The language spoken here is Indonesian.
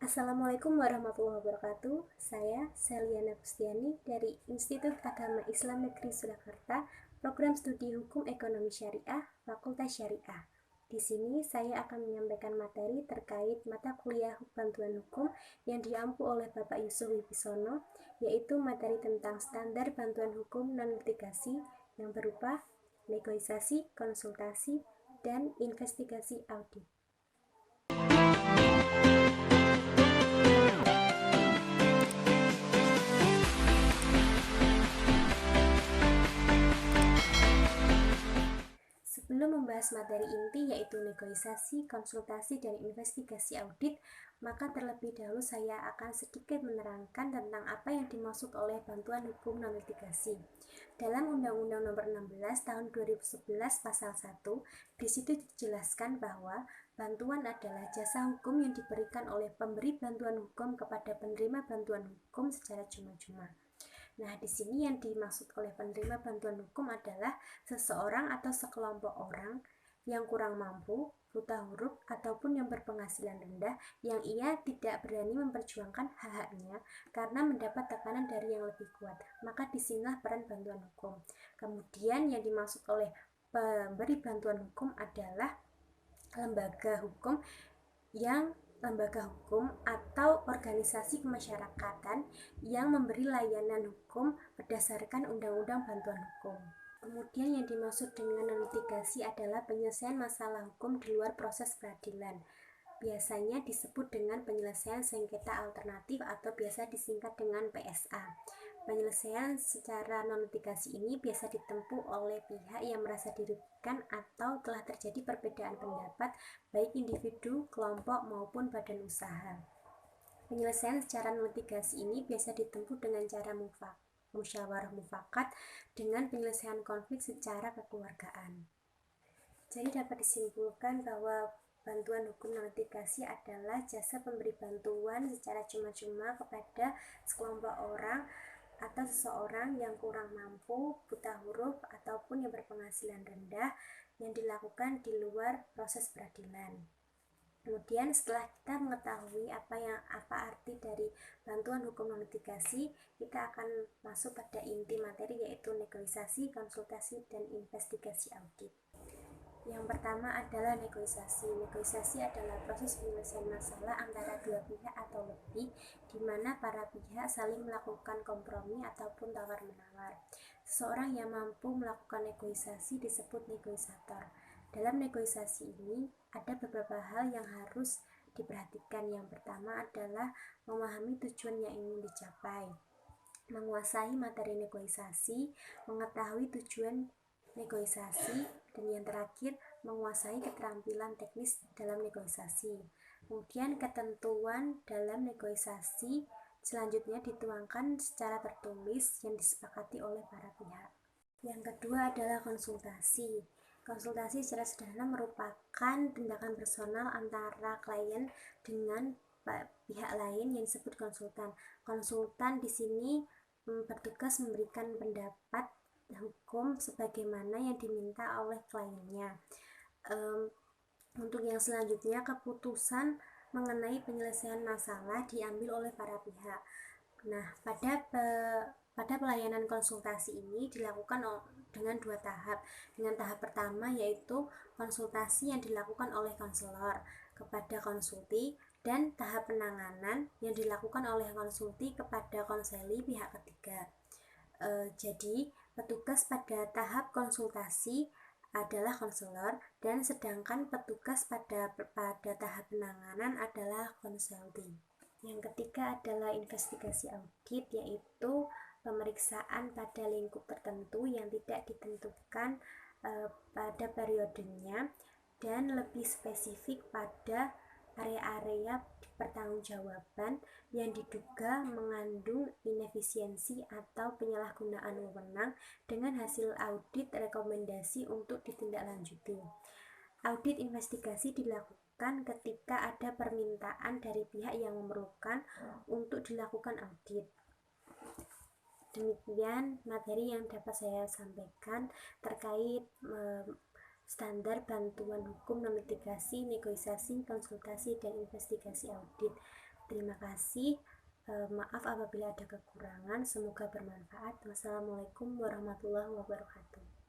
Assalamualaikum warahmatullahi wabarakatuh. Saya Seliana Pustiani dari Institut Agama Islam Negeri Surakarta, Program Studi Hukum Ekonomi Syariah, Fakultas Syariah. Di sini saya akan menyampaikan materi terkait mata kuliah bantuan hukum yang diampu oleh Bapak Yusuf Wibisono, yaitu materi tentang standar bantuan hukum non-litigasi yang berupa negosiasi, konsultasi, dan investigasi audit. Sebelum membahas materi inti yaitu negosiasi, konsultasi, dan investigasi audit, maka terlebih dahulu saya akan sedikit menerangkan tentang apa yang dimaksud oleh bantuan hukum non-litigasi. Dalam Undang-Undang Nomor 16 Tahun 2011 Pasal 1, di situ dijelaskan bahwa bantuan adalah jasa hukum yang diberikan oleh pemberi bantuan hukum kepada penerima bantuan hukum secara cuma-cuma. Nah, di sini yang dimaksud oleh penerima bantuan hukum adalah seseorang atau sekelompok orang yang kurang mampu, buta huruf, ataupun yang berpenghasilan rendah yang ia tidak berani memperjuangkan hak-haknya karena mendapat tekanan dari yang lebih kuat. Maka disinilah peran bantuan hukum. Kemudian yang dimaksud oleh pemberi bantuan hukum adalah lembaga hukum atau organisasi kemasyarakatan yang memberi layanan hukum berdasarkan undang-undang bantuan hukum. Kemudian yang dimaksud dengan non-litigasi adalah penyelesaian masalah hukum di luar proses peradilan. Biasanya disebut dengan penyelesaian sengketa alternatif atau biasa disingkat dengan PSA. Penyelesaian secara non-litigasi ini biasa ditempuh oleh pihak yang merasa dirugikan atau telah terjadi perbedaan pendapat baik individu, kelompok, maupun badan usaha. Penyelesaian secara non-litigasi ini biasa ditempuh dengan cara musyawarah mufakat dengan penyelesaian konflik secara kekeluargaan. Jadi dapat disimpulkan bahwa bantuan hukum non-litigasi adalah jasa pemberi bantuan secara cuma-cuma kepada sekelompok orang atau seseorang yang kurang mampu, buta huruf, ataupun yang berpenghasilan rendah yang dilakukan di luar proses peradilan. Kemudian setelah kita mengetahui apa arti dari bantuan hukum non-litigasi, kita akan masuk pada inti materi yaitu negosiasi, konsultasi, dan investigasi audit. Yang pertama adalah negosiasi. Negosiasi adalah proses penyelesaian masalah antara dua pihak atau lebih, di mana para pihak saling melakukan kompromi ataupun tawar-menawar. Seseorang yang mampu melakukan negosiasi disebut negosiator. Dalam negosiasi ini, ada beberapa hal yang harus diperhatikan. Yang pertama adalah memahami tujuan yang ingin dicapai, menguasai materi negosiasi, mengetahui tujuan negosiasi, dan yang terakhir menguasai keterampilan teknis dalam negosiasi. Kemudian ketentuan dalam negosiasi selanjutnya dituangkan secara tertulis yang disepakati oleh para pihak. Yang kedua adalah konsultasi. Konsultasi secara sederhana merupakan tindakan personal antara klien dengan pihak lain yang disebut konsultan. Konsultan di sini bertugas memberikan pendapat hukum sebagaimana yang diminta oleh kliennya. Untuk yang selanjutnya, keputusan mengenai penyelesaian masalah diambil oleh para pihak. Nah, pada pelayanan konsultasi ini dilakukan dengan dua tahap. Dengan tahap pertama yaitu konsultasi yang dilakukan oleh konselor kepada konsulti, dan tahap penanganan yang dilakukan oleh konsulti kepada konseli pihak ketiga. Jadi petugas pada tahap konsultasi adalah konselor, dan sedangkan petugas pada tahap penanganan adalah konselti. Yang ketiga adalah investigasi audit, yaitu pemeriksaan pada lingkup tertentu yang tidak ditentukan pada periodenya, dan lebih spesifik pada area-area pertanggungjawaban yang diduga mengandung inefisiensi atau penyalahgunaan wewenang dengan hasil audit rekomendasi untuk ditindaklanjuti. Audit investigasi dilakukan ketika ada permintaan dari pihak yang memerlukan untuk dilakukan audit. Demikian materi yang dapat saya sampaikan terkait standar bantuan hukum non-litigasi, negosiasi, konsultasi, dan investigasi audit. Terima kasih. Maaf apabila ada kekurangan. Semoga bermanfaat. Wassalamualaikum warahmatullahi wabarakatuh.